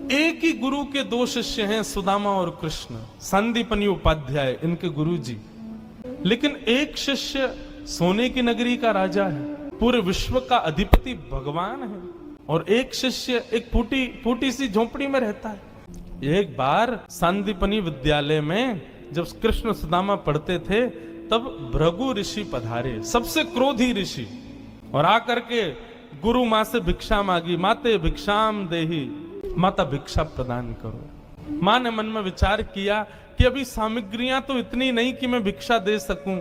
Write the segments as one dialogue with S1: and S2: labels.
S1: एक ही गुरु के दो शिष्य हैं, सुदामा और कृष्ण, संदीपनी उपाध्याय इनके गुरु जी। लेकिन एक शिष्य सोने की नगरी का राजा है, पूरे विश्व का अधिपति भगवान है, और एक शिष्य एक फूटी सी झोपड़ी में रहता है। एक बार संदीपनी विद्यालय में जब कृष्ण सुदामा पढ़ते थे, तब भृगु ऋषि पधारे, सबसे क्रोधी ऋषि, और आकर के गुरु मां से भिक्षा मांगी। माते भिक्षाम देहि, माता भिक्षा प्रदान करो। मां ने मन में विचार किया कि अभी सामग्रियां तो इतनी नहीं कि मैं भिक्षा दे सकूं,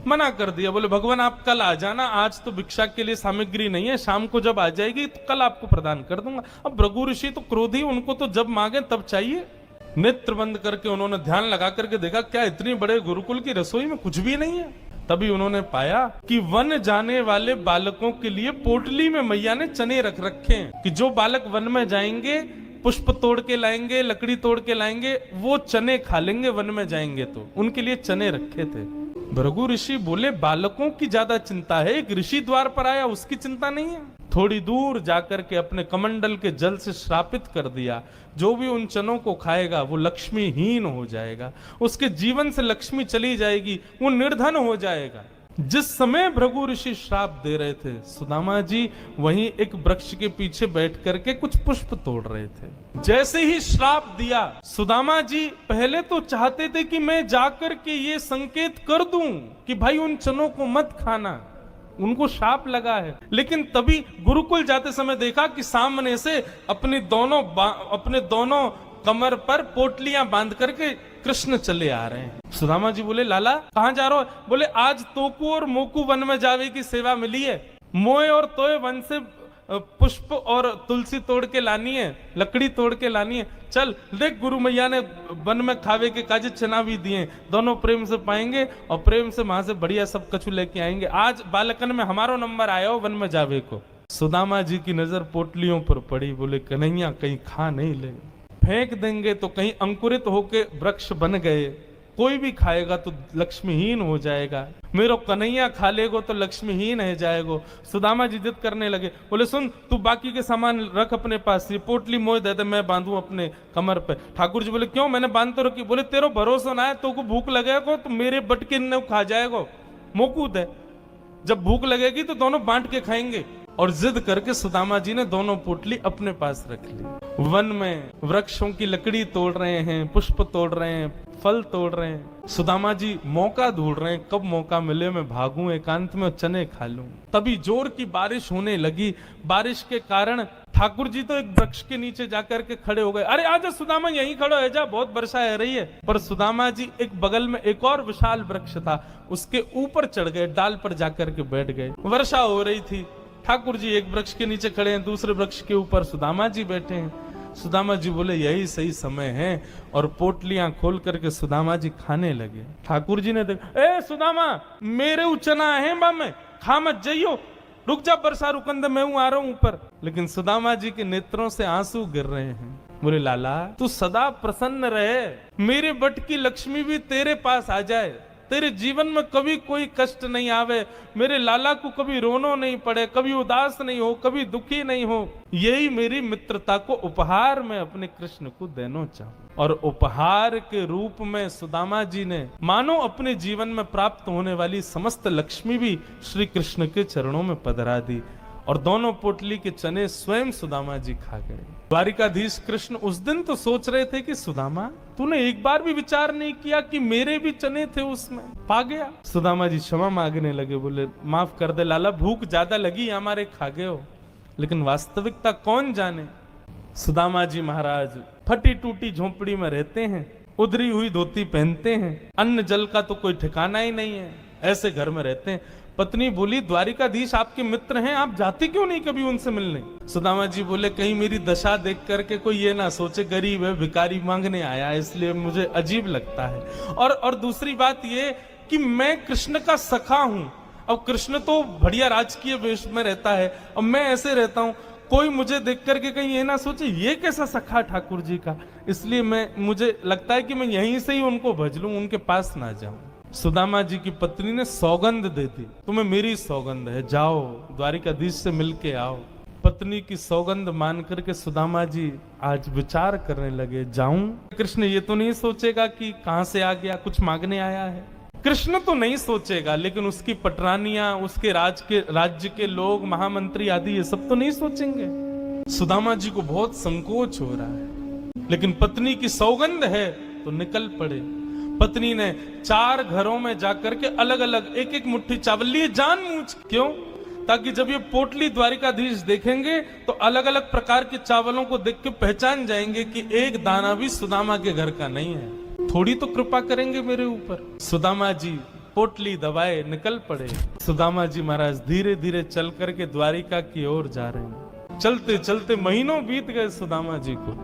S1: मना कर दिया। बोले भगवान आप कल आ जाना, आज तो भिक्षा के लिए सामग्री नहीं है, शाम को जब आ जाएगी तो कल आपको प्रदान कर दूंगा। अब भृगु ऋषि तो क्रोधी, उनको तो जब मांगे तब चाहिए। नेत्र बंद करके उन्होंने ध्यान लगा करके देखा, क्या इतनी बड़े गुरुकुल की रसोई में कुछ भी नहीं है। तभी उन्होंने पाया कि वन जाने वाले बालकों के लिए पोटली में मैया ने चने रख रखे हैं, कि जो बालक वन में जाएंगे पुष्प तोड़ के लाएंगे, लकड़ी तोड़ के लाएंगे, वो चने खा लेंगे वन में जाएंगे तो, उनके लिए चने रखे थे। भृगु ऋषि बोले बालकों की ज्यादा चिंता है, एक ऋषि द्वार पर आया उसकी चिंता नहीं है। थोड़ी दूर जाकर के अपने कमंडल के जल से श्रापित कर दिया, जो भी उन चनों को खाएगा वो लक्ष्मीहीन हो जाएगा, उसके जीवन से लक्ष्मी चली जाएगी, वो निर्धन हो जाएगा। जिस समय भृगु ऋषि श्राप दे रहे थे, सुदामा जी वहीं एक वृक्ष के पीछे बैठ करके कुछ पुष्प तोड़ रहे थे। जैसे ही श्राप दिया, सुदामा जी पहले तो चाहते थे कि मैं जाकर के ये संकेत कर दूं कि भाई उन चनों को मत खाना, उनको शाप लगा है। लेकिन तभी गुरुकुल जाते समय देखा कि सामने से अपने दोनों कमर पर पोटलियां बांध करके कृष्ण चले आ रहे हैं। सुदामा जी बोले लाला कहां जा रहे हो? बोले आज तोकू और मोकू वन में जावे की सेवा मिली है, मोए और तोए वन से पुष्प और तुलसी तोड़ के लानी है, लकड़ी तोड़ के लानी है। चल देख गुरु मैया ने वन में खावे के काजे चना भी दिए, दोनों प्रेम से पाएंगे और प्रेम से वहां से बढ़िया सब कछु लेके आएंगे। आज बालकन में हमारो नंबर आया हो वन में जावे को। सुदामा जी की नजर पोटलियों पर पड़ी, बोले कन्हैया कहीं खा नहीं ले, फेंक देंगे तो कहीं अंकुरित होके वृक्ष बन गए, कोई भी खाएगा तो लक्ष्मीहीन हो जाएगा, मेरो कन्हैया खा लेगो तो लक्ष्मीहीन है जाएगो। सुदामा जी जिद करने लगे, बोले सुन तू बाकी के सामान रख अपने पास, ये पोटली मोह दे दे मैं बांधू अपने कमर पे। ठाकुर जी बोले क्यों, मैंने बांध तो रखी। बोले तेरो भरोसा ना है, तो को भूख लगेगा तो मेरे बटके ने खा जाएगो, मोकूद है, जब भूख लगेगी तो दोनों बांट के खाएंगे। और जिद करके सुदामा जी ने दोनों पोटली अपने पास रख ली। वन में वृक्षों की लकड़ी तोड़ रहे हैं, पुष्प तोड़ रहे हैं, फल तोड़ रहे हैं। सुदामा जी मौका ढूंढ रहे हैं, कब मौका मिले मैं भागूं एकांत में चने खा लूं। तभी जोर की बारिश होने लगी। बारिश के कारण ठाकुर जी तो एक वृक्ष के नीचे जाकर के खड़े हो गए। अरे आजा सुदामा यहीं खड़ो है जा, बहुत वर्षा हो रही है। पर सुदामा जी एक बगल में एक और विशाल वृक्ष था, उसके ऊपर चढ़ गए, डाल पर जाकर के बैठ गए। वर्षा हो रही थी, ठाकुर जी एक वृक्ष के नीचे खड़े हैं, दूसरे वृक्ष के ऊपर सुदामा जी बैठे हैं। सुदामा जी बोले यही सही समय है, और पोटलियां खोल करके सुदामा जी खाने लगे। ठाकुर जी ने देखा, ए सुदामा मेरे उचना है बा में खा मत जाइयो, रुक जा वर्षा रुकंद मैं हूं आ रहा हूं ऊपर। लेकिन सुदामा जी के नेत्रों से आंसू गिर रहे हैं। बोले लाला तू सदा प्रसन्न रहे, मेरे बट की लक्ष्मी भी तेरे पास आ जाए, तेरे जीवन में कभी कोई कष्ट नहीं आवे, मेरे लाला को कभी रोनो नहीं पड़े, कभी उदास नहीं हो, कभी दुखी नहीं हो, यही मेरी मित्रता को उपहार में अपने कृष्ण को देना चाहूं। और उपहार के रूप में सुदामा जी ने मानो अपने जीवन में प्राप्त होने वाली समस्त लक्ष्मी भी श्री कृष्ण के चरणों में पधरा दी, और दोनों पोटली के चने स्वयं सुदामा जी खा गए। द्वारिकाधीश कृष्ण उस दिन तो सोच रहे थे कि सुदामा तूने एक बार भी विचार नहीं किया कि मेरे भी चने थे उसमें, पा गया। सुदामा जी क्षमा मांगने लगे, बोले माफ कर दे लाला, भूख ज्यादा लगी हमारे, खा गए हो, लेकिन वास्तविकता कौन जाने। सुदामा जी महाराज फटी टूटी झोपड़ी में रहते हैं, उधरी हुई धोती पहनते हैं, अन्न जल का तो कोई ठिकाना ही नहीं है, ऐसे घर में रहते हैं। पत्नी बोली द्वारिकाधीश आपके मित्र हैं, आप जाते क्यों नहीं कभी उनसे मिलने? सुदामा जी बोले कहीं मेरी दशा देख करके कोई ये ना सोचे गरीब है, भिखारी मांगने आया, इसलिए मुझे अजीब लगता है। और दूसरी बात ये कि मैं कृष्ण का सखा हूं, अब कृष्ण तो बढ़िया राजकीय वेश में रहता है और मैं ऐसे रहता हूं, कोई मुझे देख करके कहीं ये ना सोचे ये कैसा सखा ठाकुर जी का, इसलिए मुझे लगता है कि मैं यहीं से ही उनको भज लूं, उनके पास ना जाऊं। सुदामा जी की पत्नी ने सौगंध दे दी, तुम्हें मेरी सौगंध है, जाओ द्वारिकाधीश से मिलके आओ। पत्नी की सौगंध मान करके सुदामा जी आज विचार करने लगे, जाऊं? कृष्ण ये तो नहीं सोचेगा कि कहां से आ गया, कुछ मांगने आया है। कृष्ण तो नहीं सोचेगा, लेकिन उसकी पटरानियां, उसके राज्य के लोग, महामंत्री आदि, ये सब तो नहीं सोचेंगे। सुदामा जी को बहुत संकोच हो रहा है, लेकिन पत्नी की सौगंध है तो निकल पड़े। पत्नी ने 4 घरों में जाकर के अलग अलग एक एक मुट्ठी चावल लिए, जानबूझ। क्यों? ताकि जब ये पोटली द्वारिकाधीश देखेंगे तो अलग अलग प्रकार के चावलों को देख के पहचान जाएंगे कि एक दाना भी सुदामा के घर का नहीं है। थोड़ी तो कृपा करेंगे मेरे ऊपर। सुदामा जी पोटली दबाए निकल पड़े। सुदामा जी महाराज धीरे धीरे चल करके द्वारिका की ओर जा रहे हैं। चलते चलते महीनों बीत गए सुदामा जी को।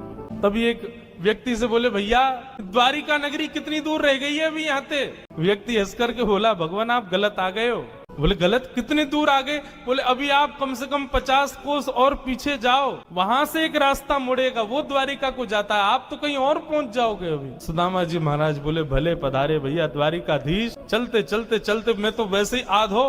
S1: तभी एक व्यक्ति से बोले, भैया द्वारिका नगरी कितनी दूर रह गई है अभी यहाँ से? व्यक्ति हंस करके बोला, भगवान आप गलत आ गए हो। बोले गलत? कितनी दूर आ गए? बोले अभी आप कम से कम 50 कोस और पीछे जाओ, वहां से एक रास्ता मुड़ेगा, वो द्वारिका को जाता है, आप तो कहीं और पहुंच जाओगे अभी। सुदामा जी महाराज बोले, भले पधारे भैया द्वारिकाधीश। चलते चलते चलते मैं तो वैसे ही आधो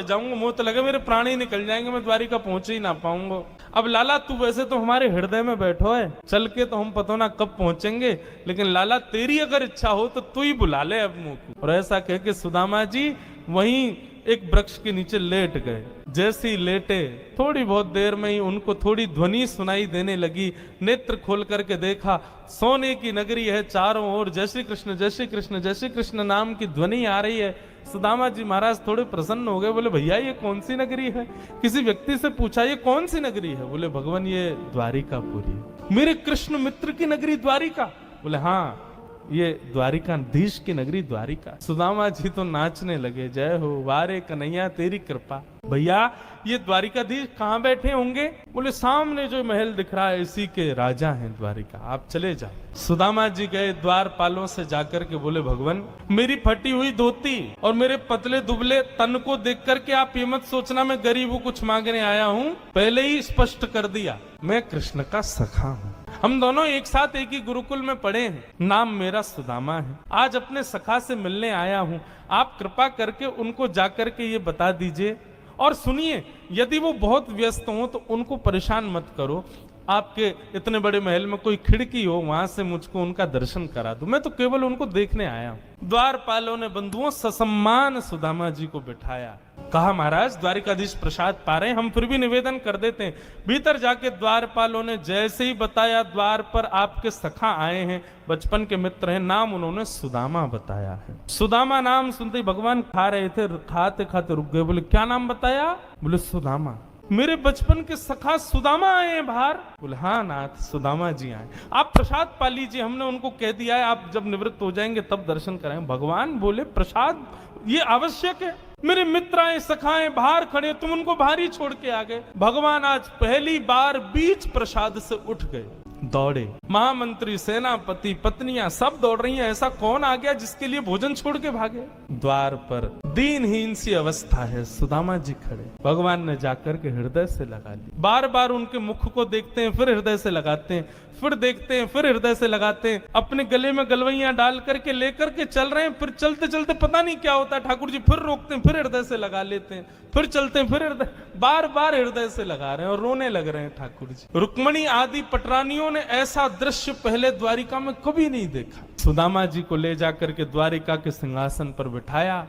S1: जाऊंगा, मुंह तो लगे मेरे प्राण ही निकल जाएंगे, मैं द्वारिका पहुंच ही ना पाऊंगा। अब लाला तू वैसे तो हमारे हृदय में बैठो है, चल के तो हम पता ना कब पहुंचेंगे, लेकिन लाला तेरी अगर इच्छा हो तो तू ही बुला ले अब मुंह को। और ऐसा कह के सुदामा जी वहीं एक वृक्ष के नीचे लेट गए। जैसे ही लेटे थोड़ी बहुत देर में ही उनको थोड़ी ध्वनि सुनाई देने लगी। नेत्र खोल करके देखा, सोने की नगरी है, चारों ओर जय श्री कृष्ण जय श्री कृष्ण जय श्री कृष्ण नाम की ध्वनि आ रही है। सुदामा जी महाराज थोड़े प्रसन्न हो गए। बोले भैया ये कौन सी नगरी है? किसी व्यक्ति से पूछा ये कौन सी नगरी है? बोले भगवान ये द्वारिकापुरी। मेरे कृष्ण मित्र की नगरी द्वारिका? बोले हाँ ये द्वारिकाधीश की नगरी द्वारिका। सुदामा जी तो नाचने लगे, जय हो वारे कन्हैया तेरी कृपा। भैया ये द्वारिकाधीश कहाँ बैठे होंगे? बोले सामने जो महल दिख रहा है इसी के राजा हैं द्वारिका, आप चले जाओ। सुदामा जी गए द्वारपालों से जाकर के बोले, भगवान मेरी फटी हुई धोती और मेरे पतले दुबले तन को देख करके आप ये मत सोचना मैं गरीब हूँ कुछ मांगने आया हूँ। पहले ही स्पष्ट कर दिया, मैं कृष्ण का सखा हूँ। हम दोनों एक साथ एक ही गुरुकुल में पढ़े हैं, नाम मेरा सुदामा है। आज अपने सखा से मिलने आया हूँ, आप कृपा करके उनको जाकर के ये बता दीजिए। और सुनिए, यदि वो बहुत व्यस्त हो तो उनको परेशान मत करो, आपके इतने बड़े महल में कोई खिड़की हो वहां से मुझको उनका दर्शन करा दो, मैं तो केवल उनको देखने आया हूं। द्वारपालों ने बंधुओं ससम्मान सुदामा जी को बिठाया। कहा महाराज द्वारिकाधीश प्रसाद पा रहे हैं, हम फिर भी निवेदन कर देते हैं। भीतर जाके द्वारपालों ने जैसे ही बताया, द्वार पर आपके सखा आए हैं, बचपन के मित्र हैं, नाम उन्होंने सुदामा बताया है। सुदामा नाम सुनते ही भगवान खा रहे थे, खाते खाते रुक गए। बोले क्या नाम बताया? बोले सुदामा। मेरे बचपन के सखा सुदामा आए हैं बाहर? बोले हाँ नाथ सुदामा जी आए। आप प्रसाद पा लीजिए, हमने उनको कह दिया है आप जब निवृत्त हो जाएंगे तब दर्शन कराएंगे। भगवान बोले प्रसाद ये आवश्यक है? मेरे मित्र आए सखाएं बाहर खड़े, तुम उनको बाहर ही छोड़ के आ गए। भगवान आज पहली बार बीच प्रसाद से उठ गए, दौड़े। महामंत्री, सेनापति, पत्नियां सब दौड़ रही हैं। ऐसा कौन आ गया जिसके लिए भोजन छोड़ के भागे? द्वार पर दीनहीन सी अवस्था है, सुदामा जी खड़े। भगवान ने जाकर के हृदय से लगा ली। बार बार उनके मुख को देखते हैं, फिर हृदय से लगाते हैं, फिर देखते हैं, फिर हृदय से लगाते हैं। अपने गले में गलवैया डाल करके लेकर के चल रहे हैं। फिर चलते चलते पता नहीं क्या होता है, ठाकुर जी फिर रोकते हैं, फिर हृदय से लगा लेते हैं, फिर चलते हैं, फिर हृदय, बार बार हृदय से लगा रहे हैं और रोने लग रहे हैं ठाकुर जी। रुक्मणी आदि पटरानियों ने ऐसा दृश्य पहले द्वारिका में कभी नहीं देखा। सुदामा जी को ले जाकर के द्वारिका के सिंहासन पर बिठाया।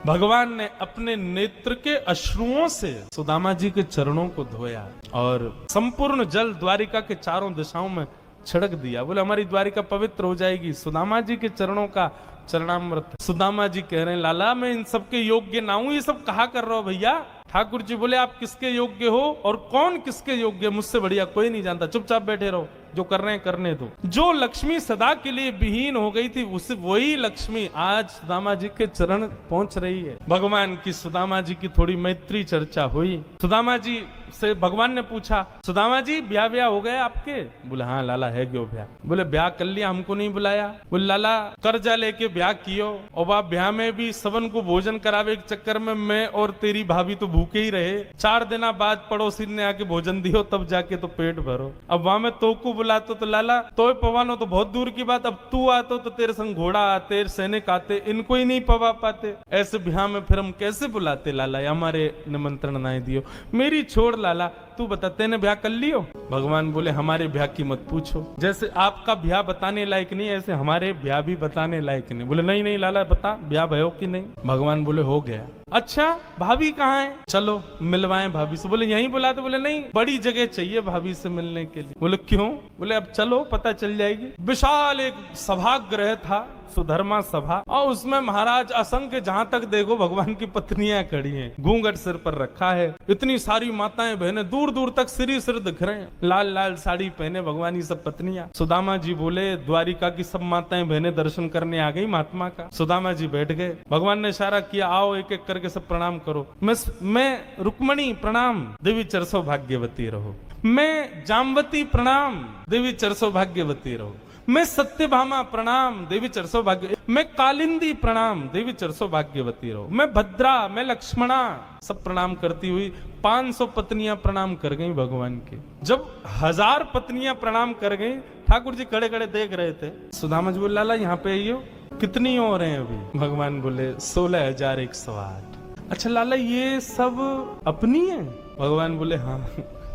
S1: भगवान ने अपने नेत्र के अश्रुओं से सुदामा जी के चरणों को धोया और संपूर्ण जल द्वारिका के चारों दिशाओं में छिड़क दिया। बोले हमारी द्वारिका पवित्र हो जाएगी। सुदामा जी के चरणों का चरणामृत। सुदामा जी कह रहे हैं लाला मैं इन सबके योग्य ना हूं, ये सब कहा कर रहे हो भैया? ठाकुर जी बोले आप किसके योग्य हो और कौन किसके योग्य? मुझसे बढ़िया कोई नहीं जानता, चुपचाप बैठे रहो, जो कर रहे हैं करने दो। जो लक्ष्मी सदा के लिए विहीन हो गई थी, उस वही लक्ष्मी आज सुदामा जी के चरण पहुंच रही है। भगवान की सुदामा जी की थोड़ी मैत्री चर्चा हुई। सुदामा जी से भगवान ने पूछा, सुदामा जी ब्याह हो गए आपके? बोले हाँ लाला है क्यों ब्याह। बोले ब्याह कर लिया, हमको नहीं बुलाया। बोले लाला कर्जा लेके ब्याह कियो और वह ब्याह में भी सबन को भोजन करावे के चक्कर में मैं और तेरी भाभी तो भूखे ही रहे। 4 दिन बाद पड़ोसी ने आके भोजन दियो तब जाके तो पेट भरो। अब वहां में तो को बुलाते तो लाला तो पवानो तो बहुत दूर की बात, अब तू आते तो तेरे संग घोड़ा आते, सैनिक आते, इनको ही नहीं पवा पाते। ऐसे ब्याह में फिर हम कैसे बुलाते लाला? हमारे निमंत्रण ना दियो। मेरी छोड़ लाला तू बता तेने ब्याह कर लियो? भगवान बोले हमारे ब्याह की मत पूछो, जैसे आपका ब्याह बताने लायक नहीं ऐसे हमारे ब्याह भी बताने लायक नहीं। बोले नहीं नहीं लाला बता ब्याह भयो कि नहीं? भगवान बोले हो गया। अच्छा भाभी कहाँ है? चलो मिलवाएं भाभी से। बोले यहीं बुला? तो बोले नहीं बड़ी जगह चाहिए भाभी से मिलने के लिए। बोले क्यों? बोले अब चलो पता चल जाएगी। विशाल एक सभागृह था, सुधर्मा सभा, और उसमें महाराज असंख्य जहां तक देखो भगवान की पत्नियां खड़ी हैं, घूंघट सिर पर रखा है, इतनी सारी माताएं बहनें दूर दूर तक सिर दिख रहे हैं, लाल लाल साड़ी पहने भगवान की सब पत्नियां। सुदामा जी बोले द्वारिका की सब माताएं बहनें दर्शन करने आ गई महात्मा का। सुदामा जी बैठ गए, भगवान ने इशारा किया आओ एक एक करके सब प्रणाम करो। मैं रुक्मणी प्रणाम, देवी चरसो भाग्यवती रहो। मैं जामवती प्रणाम, देवी चरसो भाग्यवती रहो। मैं सत्यभामा प्रणाम, देवी चरसो भाग्य। मैं कालिंदी प्रणाम, देवी चरसो भाग्यवती रहो। मैं भद्रा, मैं लक्ष्मणा, सब प्रणाम करती हुई 500 पत्नियां प्रणाम कर गई भगवान के। जब 1000 पत्नियां प्रणाम कर गई, ठाकुर जी खड़े खड़े देख रहे थे। सुदामा जी बोले लाला यहाँ पे आइयो, कितनी और हैं अभी? भगवान बोले 16,108। अच्छा लाला ये सब अपनी है? भगवान बोले हाँ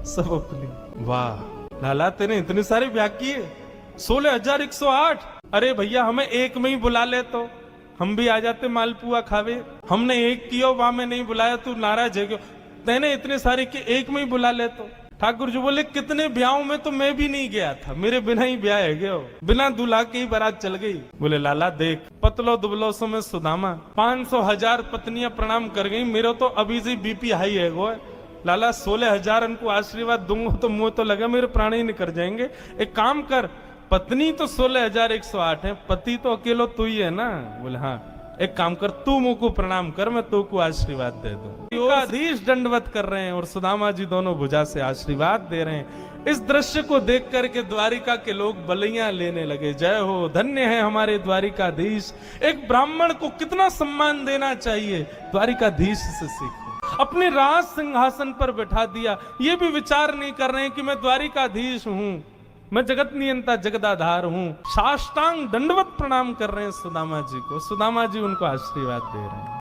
S1: सब अपनी। वाह लाला तेने इतने सारे ब्याह किए, 16,108। अरे भैया हमें एक में ही बुला ले तो हम भी आ जाते मालपुआ खावे। हमने एक किया वहां में नहीं बुलाया, तू नाराज है क्यों? तेने इतने सारे कि एक में ही बुला ले तो। ठाकुर जी बोले कितने ब्याहों में तो मैं भी नहीं गया था, मेरे बिना ही ब्याह है गयो, बिना दूल्हा के ही बारात चल गई। बोले लाला देख पतलो दुबलो सो में सुदामा 500,000 पत्नियां प्रणाम कर गई, मेरा तो अभी से बीपी हाई है गो। लाला 16,000 उनको आशीर्वाद दूंगा तो मुंह तो लगा मेरे प्राण ही निकल जाएंगे। एक काम कर, पत्नी तो 16,108 है, पति तो अकेलो तू ही है ना? बोले हाँ। एक काम कर तू मुंह को प्रणाम कर, मैं तू को आशीर्वाद दे दूं। अधीश दंडवत कर रहे हैं और सुदामा जी दोनों भुजा से आशीर्वाद दे रहे हैं। इस दृश्य को देख करके द्वारिका के लोग बलियां लेने लगे। जय हो, धन्य है हमारे द्वारिकाधीश। एक ब्राह्मण को कितना सम्मान देना चाहिए, द्वारिकाधीश से सीखो। अपने राज सिंहासन पर बैठा दिया, ये भी विचार नहीं कर रहे हैं कि मैं द्वारिकाधीश हूं, मैं जगत नियंता जगदाधार हूं। साष्टांग दंडवत प्रणाम कर रहे हैं सुदामा जी को। सुदामा जी उनको आशीर्वाद दे रहे हैं।